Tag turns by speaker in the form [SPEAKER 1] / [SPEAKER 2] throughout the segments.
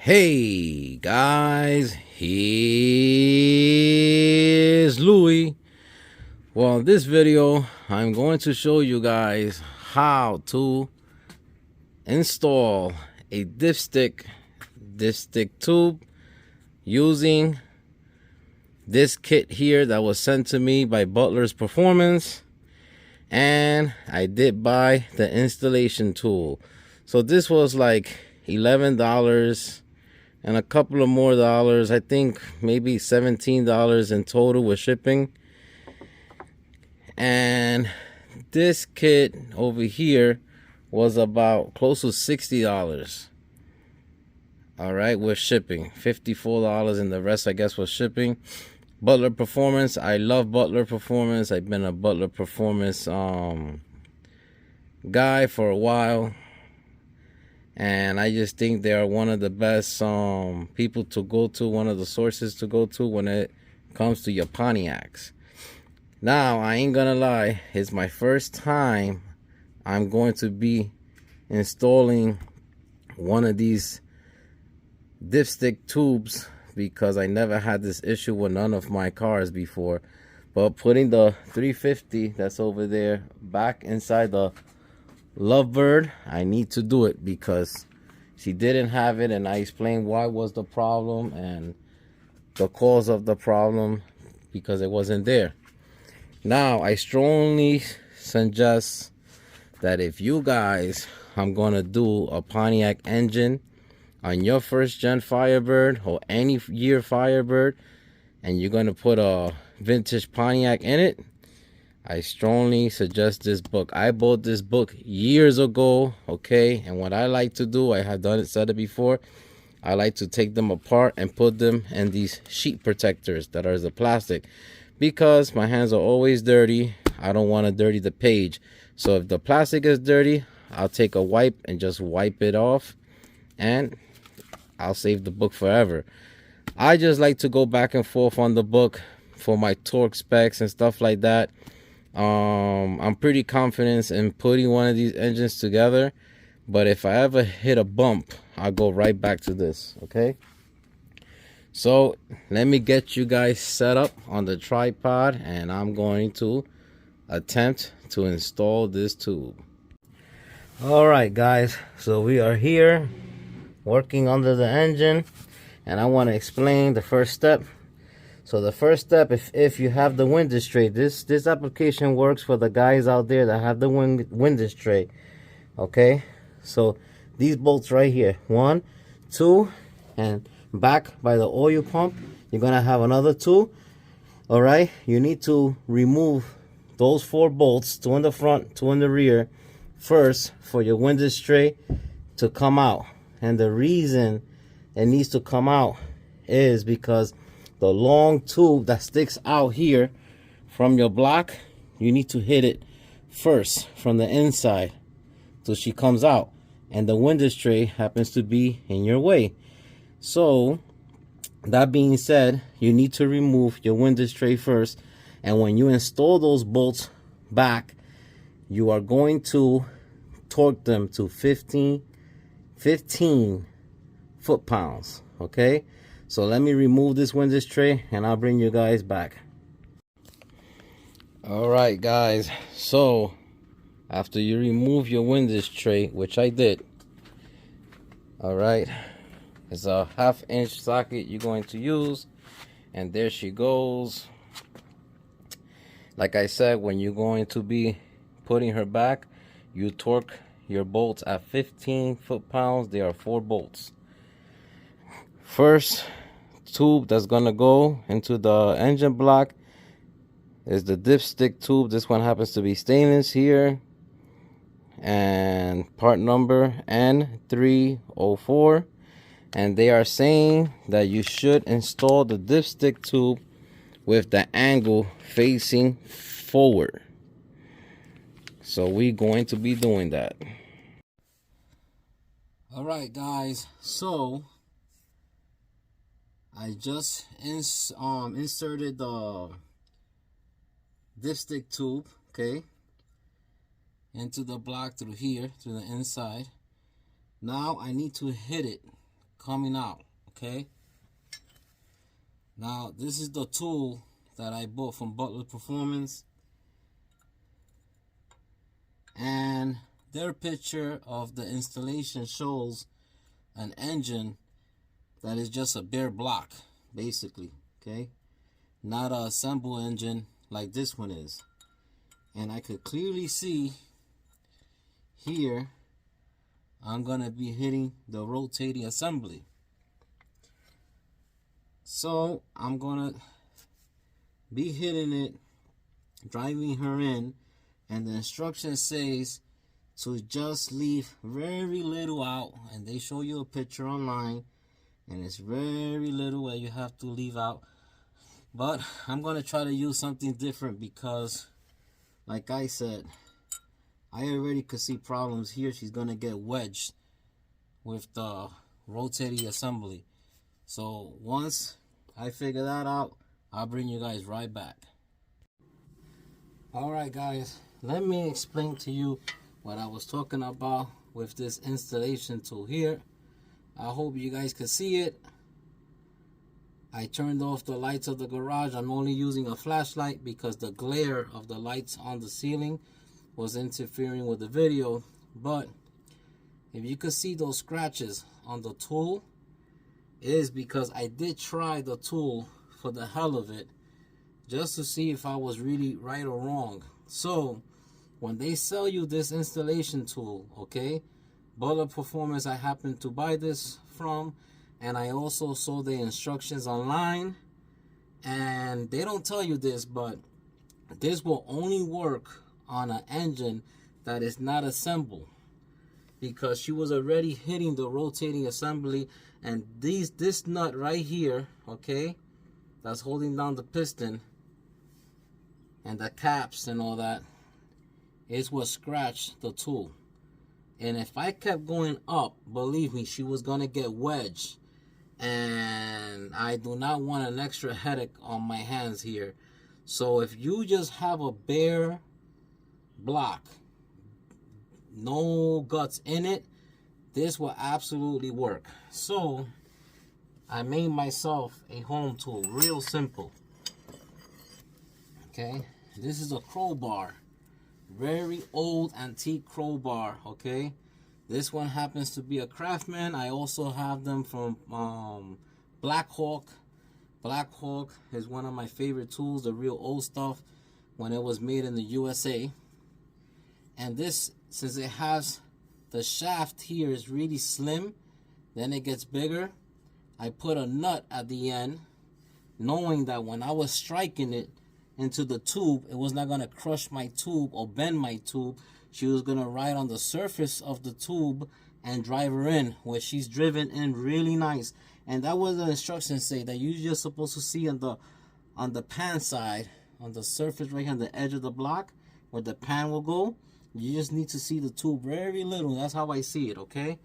[SPEAKER 1] Hey guys, here's Louie. Well, in this video, I'm going to show you guys how to install a dipstick tube using this kit here that was sent to me by Butler's Performance, and I did buy the installation tool. So this was like $11 and a couple of more dollars, I think maybe $17 in total with shipping. And this kit over here was about close to $60. All right, with shipping, $54, and the rest I guess was shipping. Butler Performance, I love Butler Performance. I've been a Butler Performance guy for a while, and I just think they are one of the best people to go to, one of the sources to go to when it comes to your Pontiacs. Now, I ain't gonna lie, it's my first time I'm going to be installing one of these dipstick tubes, because I never had this issue with none of my cars before. But putting the 350 that's over there back inside the Lovebird, I need to do it because she didn't have it, and I explained why was the problem and the cause of the problem, because it wasn't there. Now, I strongly suggest that if you guys I'm gonna do a Pontiac engine on your first gen Firebird or any year Firebird, and you're gonna put a vintage Pontiac in it, I strongly suggest this book. I bought this book years ago, okay? And what I like to do, I have said it before, I like to take them apart and put them in these sheet protectors that are the plastic, because my hands are always dirty. I don't want to dirty the page. So if the plastic is dirty, I'll take a wipe and just wipe it off, and I'll save the book forever. I just like to go back and forth on the book for my torque specs and stuff like that. I'm pretty confident in putting one of these engines together, but if I ever hit a bump, I'll go right back to this, okay? So let me get you guys set up on the tripod, and I'm going to attempt to install this tube. All right, guys, so we are here working under the engine, and I want to explain the first step. So the first step, if you have the Windage tray, this application works for the guys out there that have the Windage tray, okay? So these bolts right here, 1, 2, and back by the oil pump, you're gonna have another 2. All right, you need to remove those 4 bolts, 2 in the front, 2 in the rear, first for your Windage tray to come out. And the reason it needs to come out is because the long tube that sticks out here from your block, you need to hit it first from the inside so she comes out, and the Windage tray happens to be in your way. So that being said, you need to remove your Windage tray first, and when you install those bolts back, you are going to torque them to 15 foot-pounds, okay? So let me remove this Windage tray and I'll bring you guys back. All right, guys, so after you remove your Windage tray, which I did, all right, it's a 1/2 inch socket you're going to use, and there she goes. Like I said, when you're going to be putting her back, you torque your bolts at 15 foot-pounds. There are 4 bolts. First tube that's gonna go into the engine block is the dipstick tube. This one happens to be stainless here, and part number N304. And they are saying that you should install the dipstick tube with the angle facing forward. So we're going to be doing that. All right, guys, so I just inserted the dipstick tube, okay, into the block through here to the inside. Now I need to hit it coming out, okay? Now, this is the tool that I bought from Butler Performance. And their picture of the installation shows an engine that is just a bare block, basically, okay? Not a assemble engine like this one is. And I could clearly see here, I'm gonna be hitting the rotating assembly. So I'm gonna be hitting it, driving her in, and the instruction says to just leave very little out, and they show you a picture online, and it's very little where you have to leave out. But I'm gonna try to use something different because, like I said, I already could see problems here. She's gonna get wedged with the rotating assembly. So once I figure that out, I'll bring you guys right back. Alright guys, let me explain to you what I was talking about with this installation tool here. I hope you guys can see it. I turned off the lights of the garage. I'm only using a flashlight because the glare of the lights on the ceiling was interfering with the video. But if you could see those scratches on the tool, it is because I did try the tool for the hell of it, just to see if I was really right or wrong. So when they sell you this installation tool, okay, Butler Performance, I happened to buy this from, and I also saw the instructions online, and they don't tell you this, but this will only work on an engine that is not assembled, because she was already hitting the rotating assembly. And this nut right here, okay, that's holding down the piston and the caps and all that, is what scratched the tool. And if I kept going up, believe me, she was gonna get wedged, and I do not want an extra headache on my hands here. So if you just have a bare block, no guts in it, this will absolutely work. So I made myself a home tool, real simple. Okay, this is a crowbar, very old antique crowbar. Okay, this one happens to be a Craftsman. I also have them from Black Hawk. Black Hawk is one of my favorite tools, the real old stuff when it was made in the USA. And this, since it has the shaft here is really slim, then it gets bigger, I put a nut at the end, knowing that when I was striking it into the tube, it was not going to crush my tube or bend my tube. She was going to ride on the surface of the tube and drive her in, where she's driven in really nice. And that was the instructions say, that you're just supposed to see on the pan side, on the surface right here on the edge of the block where the pan will go. You just need to see the tube very little. That's how I see it, okay?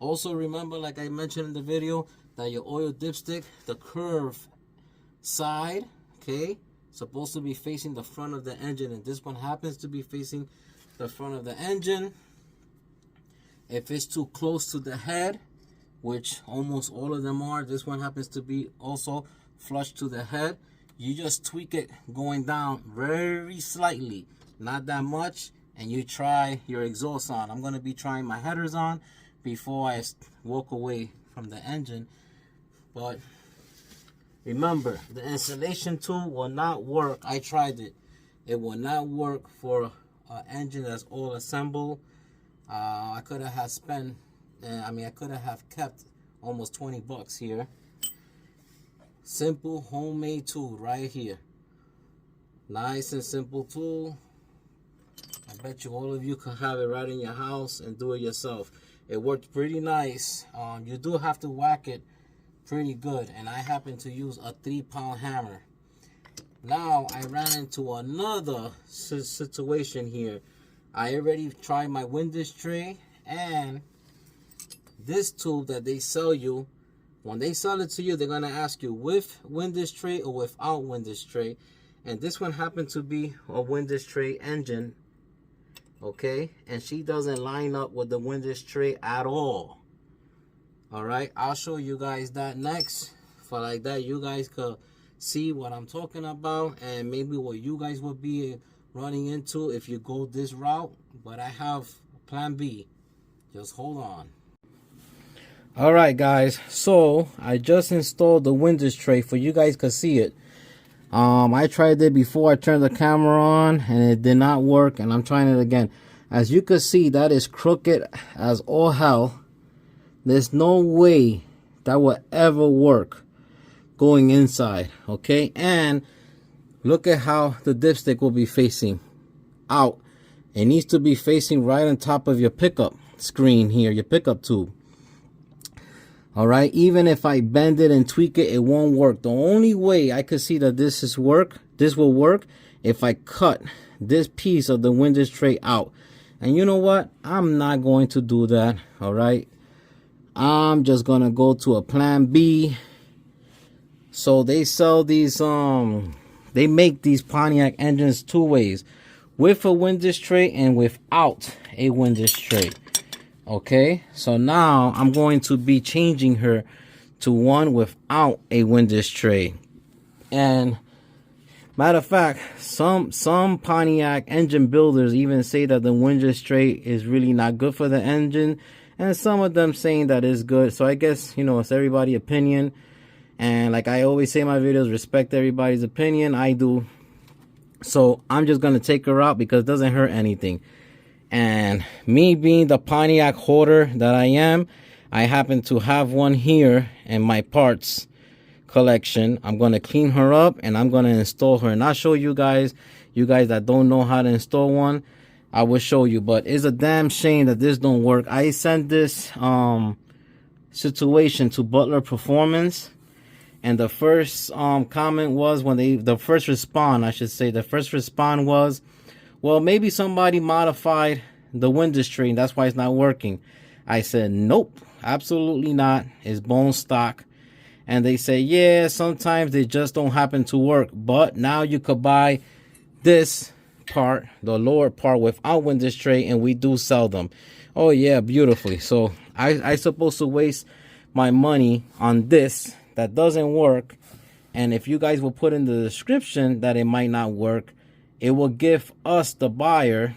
[SPEAKER 1] Also remember, like I mentioned in the video, that your oil dipstick, the curve side, okay, supposed to be facing the front of the engine, and this one happens to be facing the front of the engine. If it's too close to the head, which almost all of them are, this one happens to be also flush to the head, you just tweak it going down very slightly, not that much, and you try your exhaust on. I'm going to be trying my headers on before I walk away from the engine. But remember, the installation tool will not work. I tried it. It will not work for an engine that's all assembled. I could have spent, I could have kept almost 20 bucks here. Simple homemade tool right here. Nice and simple tool. I bet you all of you can have it right in your house and do it yourself. It worked pretty nice. You do have to whack it pretty good, and I happen to use a 3-pound hammer. Now I ran into another situation here. I already tried my Windage tray, and this tool that they sell you, when they sell it to you, they're gonna ask you with Windage tray or without Windage tray. And this one happened to be a Windage tray engine, okay, and she doesn't line up with the Windage tray at all. All right, I'll show you guys that next. For like that, you guys could see what I'm talking about and maybe what you guys would be running into if you go this route. But I have plan B. Just hold on. All right, guys, so I just installed the Windage tray for you guys could see it. I tried it before I turned the camera on and it did not work, and I'm trying it again. As you can see, that is crooked as all hell. There's no way that will ever work going inside, okay? And look at how the dipstick will be facing out. It needs to be facing right on top of your pickup screen here, your pickup tube. All right, even if I bend it and tweak it, it won't work. The only way I could see that this will work if I cut this piece of the Windage tray out. And you know what? I'm not going to do that. All right, I'm just gonna go to a plan B. So they sell these they make these Pontiac engines two ways, with a Windage tray and without a Windage tray. Okay, so now I'm going to be changing her to one without a Windage tray. And matter of fact, some Pontiac engine builders even say that the Windage tray is really not good for the engine, and some of them saying that it's good. So I guess, you know, it's everybody's opinion. And like I always say in my videos, respect everybody's opinion. I do. So I'm just gonna take her out because it doesn't hurt anything. And me being the Pontiac hoarder that I am, I happen to have one here in my parts collection. I'm going to clean her up and I'm going to install her. And I'll show you guys that don't know how to install one, I will show you. But it's a damn shame that this don't work. I sent this situation to Butler Performance. And the first comment was the first response was, well, maybe somebody modified the Windage tray, and that's why it's not working. I said, nope, absolutely not. It's bone stock. And they say, yeah, sometimes they just don't happen to work. But now you could buy this part, the lower part, without Windage tray, and we do sell them. Oh, yeah, beautifully. So I supposed to waste my money on this that doesn't work. And if you guys will put in the description that it might not work, it will give us, the buyer,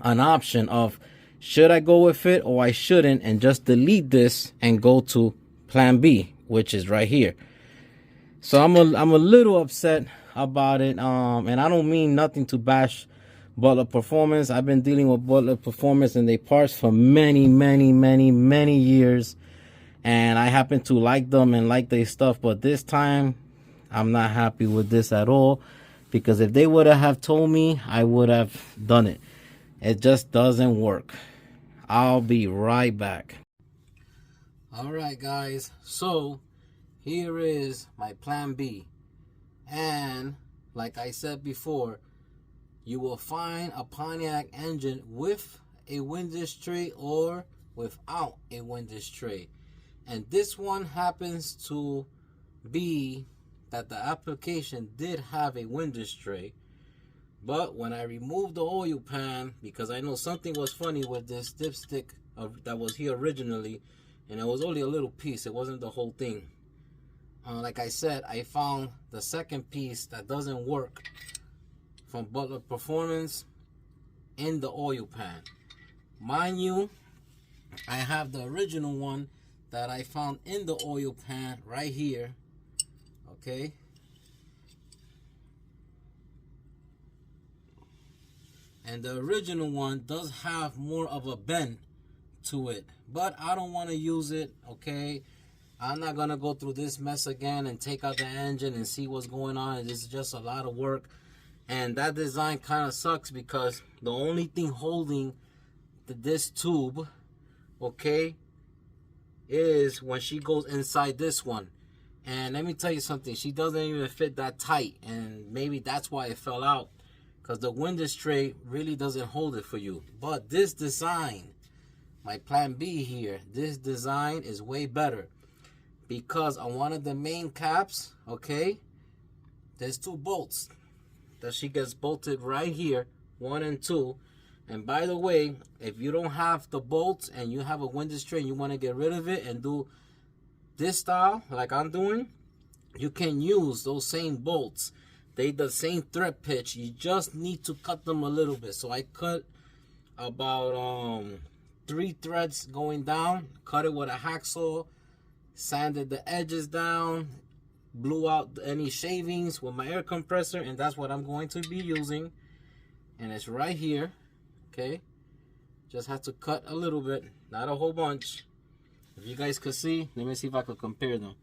[SPEAKER 1] an option of should I go with it or I shouldn't, and just delete this and go to plan B, which is right here. So I'm a little upset about it, and I don't mean nothing to bash Butler Performance. I've been dealing with Butler Performance and they parts for many years, and I happen to like them and like their stuff, but this time I'm not happy with this at all. Because if they would have told me, I would have done it. It just doesn't work. I'll be right back. All right, guys. So here is my plan B. And like I said before, you will find a Pontiac engine with a Windage tray or without a Windage tray. And this one happens to be that the application did have a Windage tray, but when I removed the oil pan, because I know something was funny with this dipstick that was here originally, and it was only a little piece, it wasn't the whole thing. Like I said, I found the second piece that doesn't work from Butler Performance in the oil pan. Mind you, I have the original one that I found in the oil pan right here. Okay, and the original one does have more of a bend to it, but I don't want to use it. Okay, I'm not gonna go through this mess again and take out the engine and see what's going on. It's just a lot of work, and that design kind of sucks because the only thing holding this tube, okay, is when she goes inside this one. And let me tell you something, she doesn't even fit that tight, and maybe that's why it fell out, because the Windage tray really doesn't hold it for you. But this design, my plan B here, this design is way better, because on one of the main caps, okay, there's two bolts that she gets bolted right here, 1 and 2, And by the way, if you don't have the bolts and you have a Windage tray and you want to get rid of it and do this style like I'm doing, you can use those same bolts. They the same thread pitch. You just need to cut them a little bit. So I cut about 3 threads going down, cut it with a hacksaw, sanded the edges down, blew out any shavings with my air compressor, and that's what I'm going to be using. And it's right here. Okay, just have to cut a little bit, not a whole bunch. If you guys could see, let me see if I could compare them.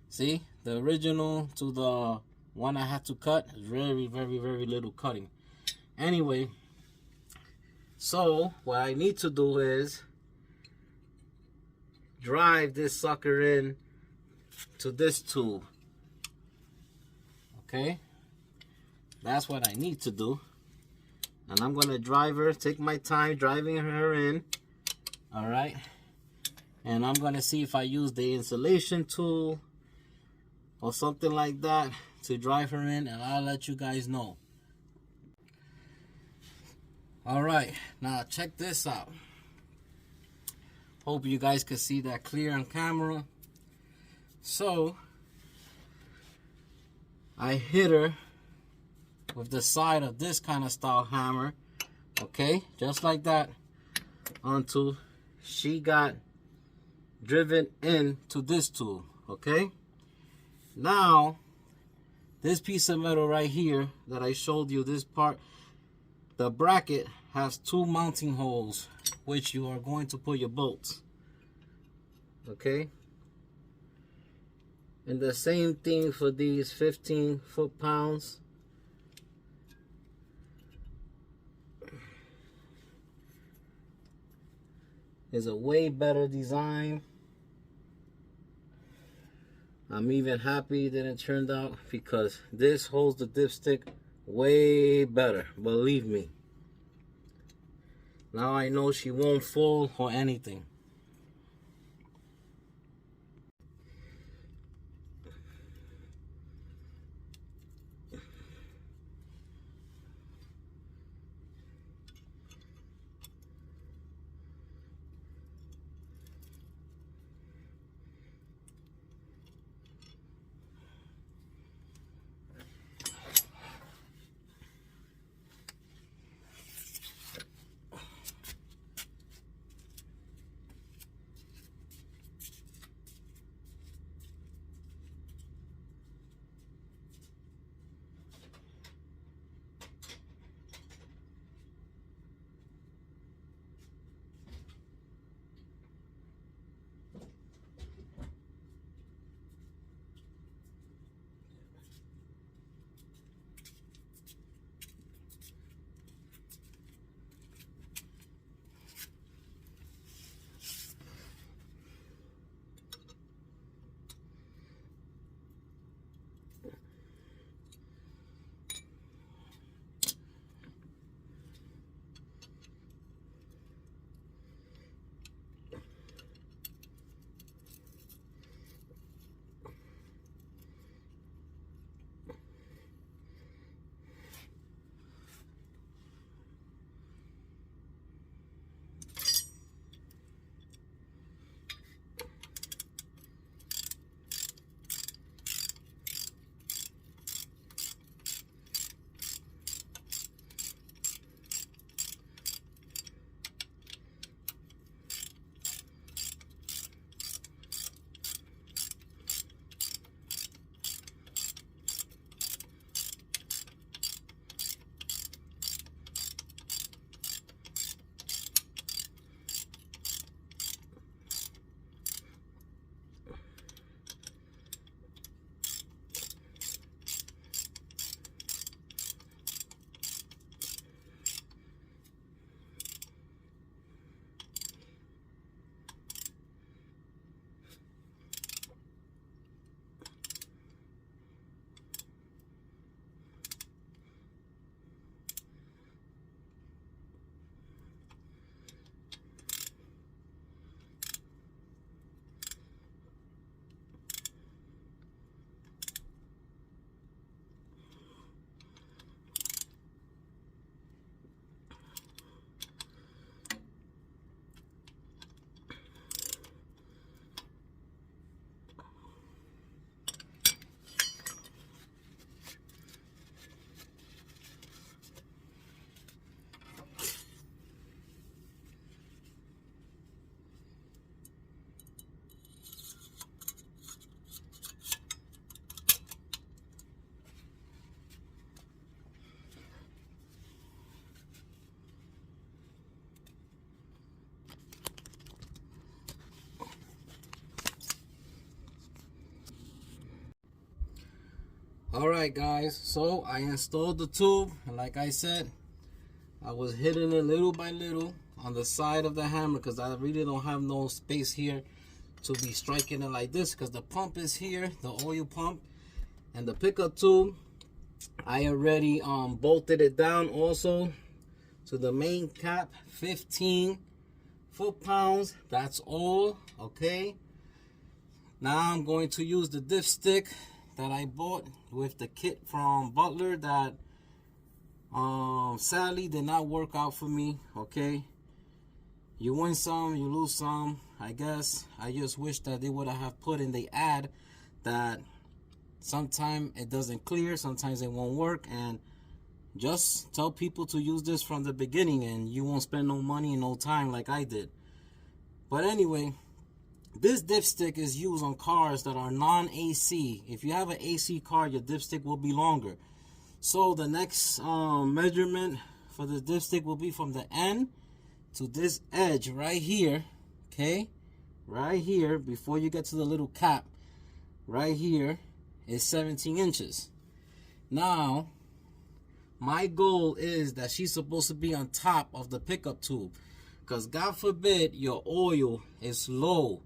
[SPEAKER 1] See, the original to the one I had to cut is very, very, very little cutting. Anyway, so what I need to do is drive this sucker in to this tube. Okay, that's what I need to do. And I'm gonna drive her, take my time driving her in. All right, and I'm gonna see if I use the insulation tool or something like that to drive her in, and I'll let you guys know. All right, now check this out. Hope you guys can see that clear on camera. So I hit her with the side of this kind of style hammer, okay, just like that, until she got driven into this tool. Okay, now this piece of metal right here that I showed you, this part, the bracket has 2 mounting holes which you are going to put your bolts. Okay, and the same thing for these 15 foot-pounds. Is a way better design. I'm even happy that it turned out, because this holds the dipstick way better, believe me. Now I know she won't fall or anything. Alright guys, so I installed the tube, and like I said, I was hitting it little by little on the side of the hammer because I really don't have no space here to be striking it like this, because the pump is here, the oil pump, and the pickup tube I already bolted it down also to the main cap, 15 foot-pounds. That's all. Okay, now I'm going to use the dipstick that I bought with the kit from Butler that sadly did not work out for me. Okay, you win some, you lose some, I guess. I just wish that they would have put in the ad that sometimes it doesn't clear, sometimes it won't work, and just tell people to use this from the beginning and you won't spend no money and no time like I did. But anyway, this dipstick is used on cars that are non-AC. If you have an AC car, your dipstick will be longer. So the next measurement for the dipstick will be from the end to this edge right here. Okay, right here before you get to the little cap right here is 17 inches. Now my goal is that she's supposed to be on top of the pickup tube, because God forbid your oil is lower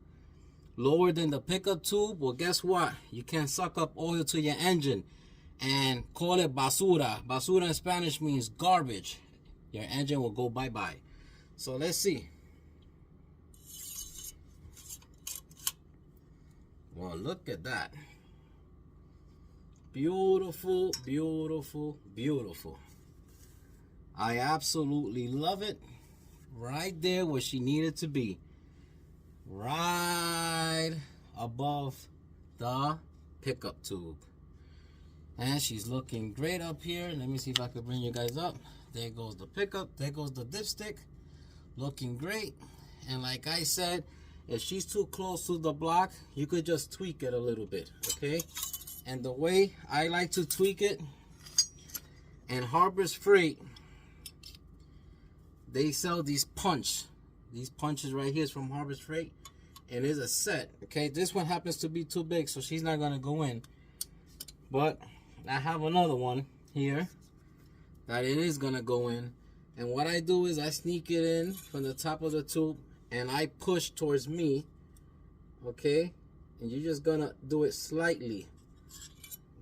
[SPEAKER 1] than the pickup tube. Well, guess what? You can't suck up oil to your engine and call it basura. Basura in Spanish means garbage. Your engine will go bye-bye. So let's see. Well, look at that. Beautiful, beautiful, beautiful. I absolutely love it. Right there where she needed to be. Right above the pickup tube. And she's looking great up here. Let me see if I can bring you guys up. There goes the pickup. There goes the dipstick. Looking great. And like I said, if she's too close to the block, you could just tweak it a little bit. Okay? And the way I like to tweak it, in Harbor's Freight, they sell these punches right here is from Harbor's Freight, and it's a set. Okay, this one happens to be too big, so she's not gonna go in, but I have another one here that it is gonna go in. And what I do is I sneak it in from the top of the tube and I push towards me. Okay, and you're just gonna do it slightly.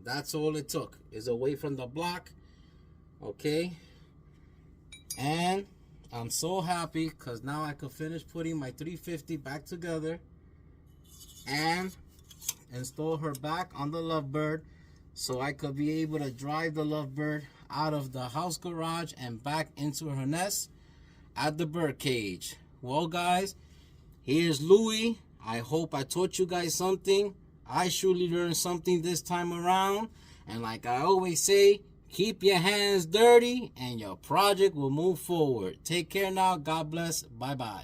[SPEAKER 1] That's all it took, is away from the block. Okay, and I'm so happy because now I could finish putting my 350 back together and install her back on the Lovebird, so I could be able to drive the Lovebird out of the house garage and back into her nest at the bird cage. Well guys, here's Louie. I hope I taught you guys something. I surely learned something this time around. And like I always say, keep your hands dirty and your project will move forward. Take care now. God bless. Bye-bye.